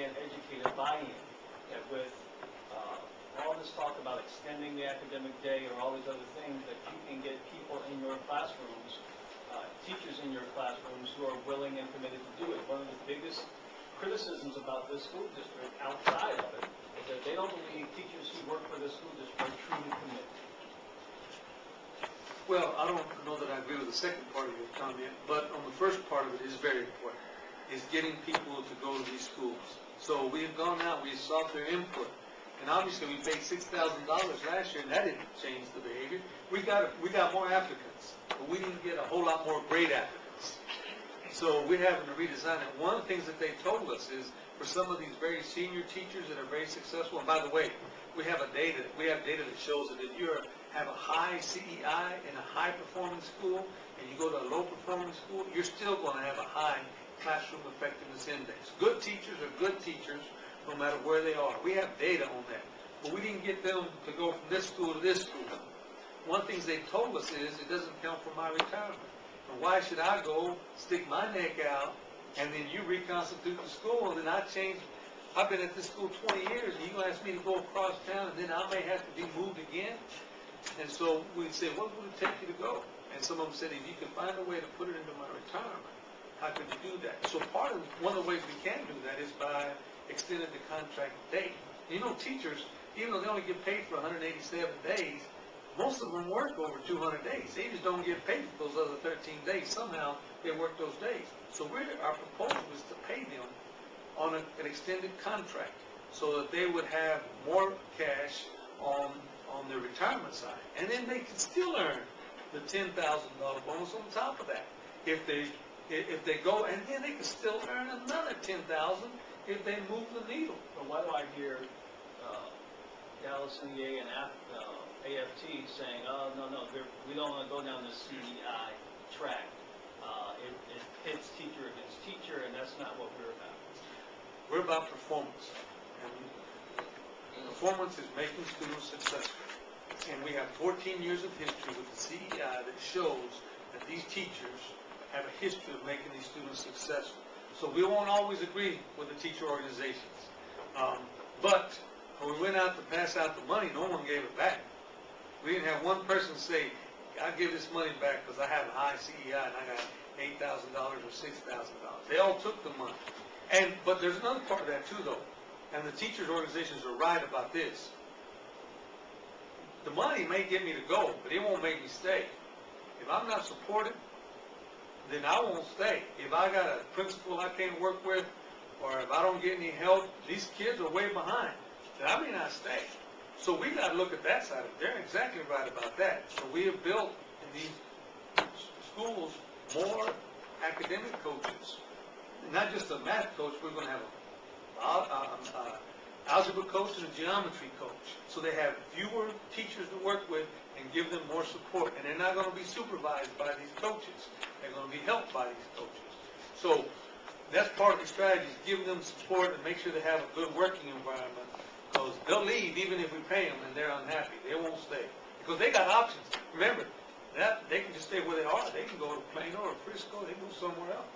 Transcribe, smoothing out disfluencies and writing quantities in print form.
and educator buy-in. That with all this talk about extending the academic day or all these other things, that you can get people in your classrooms, teachers in your classrooms who are willing and committed to do it. One of the biggest criticisms about this school district outside of it is that they don't believe teachers who work for this school district are truly committed. Well, I don't know that I agree with the second part of your comment, but on the first part of it is very important, is getting people to go to these schools. So we have gone out, we sought their input, and obviously we paid $6,000 last year, and that didn't change the behavior. We got more applicants, but we didn't get a whole lot more great applicants. So we're having to redesign it. One of the things that they told us is for some of these very senior teachers that are very successful, and by the way, we have data that shows that if you have a high CEI in a high performing school and you go to a low performing school, you're still going to have a high classroom effectiveness index. Good teachers are good teachers no matter where they are. We have data on that. But we didn't get them to go from this school to this school. One of the things they told us is it doesn't count for my retirement. And why should I go stick my neck out and then you reconstitute the school and then I change? I've been at this school 20 years and you ask me to go across town and then I may have to be moved again. And so we'd say, what would it take you to go? And some of them said, if you could find a way to put it into my retirement, how could you do that? So one of the ways we can do that is by extending the contract date. You know, teachers, even though they only get paid for 187 days, most of them work over 200 days. They just don't get paid for those other 13 days. Somehow they work those days. So our proposal is to pay them on an extended contract so that they would have more cash on their retirement side. And then they can still earn the $10,000 bonus on top of that. If they go, and then they can still earn another $10,000 if they move the needle. But why do I hear Dallas NEA and AFT saying, oh, no, we don't want to go down this CEI track. It pits teacher against teacher, and that's not what we're about. We're about performance. And performance is making students successful. And we have 14 years of history with the CEI that shows that these teachers have a history of making these students successful. So we won't always agree with the teacher organizations. But when we went out to pass out the money, no one gave it back. We didn't have one person say, I'll give this money back because I have a high CEI and I got $8,000 or $6,000. They all took the money. But there's another part of that too, though. And the teachers' organizations are right about this. The money may get me to go, but it won't make me stay. If I'm not supported, then I won't stay. If I got a principal I can't work with, or if I don't get any help, these kids are way behind, then I may not stay. So we got to look at that side of it. They're exactly right about that. So we have built in these schools more academic coaches. Not just a math coach, we're going to have an algebra coach and a geometry coach. So they have fewer teachers to work with and give them more support. And they're not going to be supervised by these coaches. They're going to be helped by these coaches. So that's part of the strategy, is give them support and make sure they have a good working environment. Because they'll leave even if we pay them and they're unhappy. They won't stay. Because they got options. Remember, they can just stay where they are. They can go to Plano or Frisco. They can go somewhere else.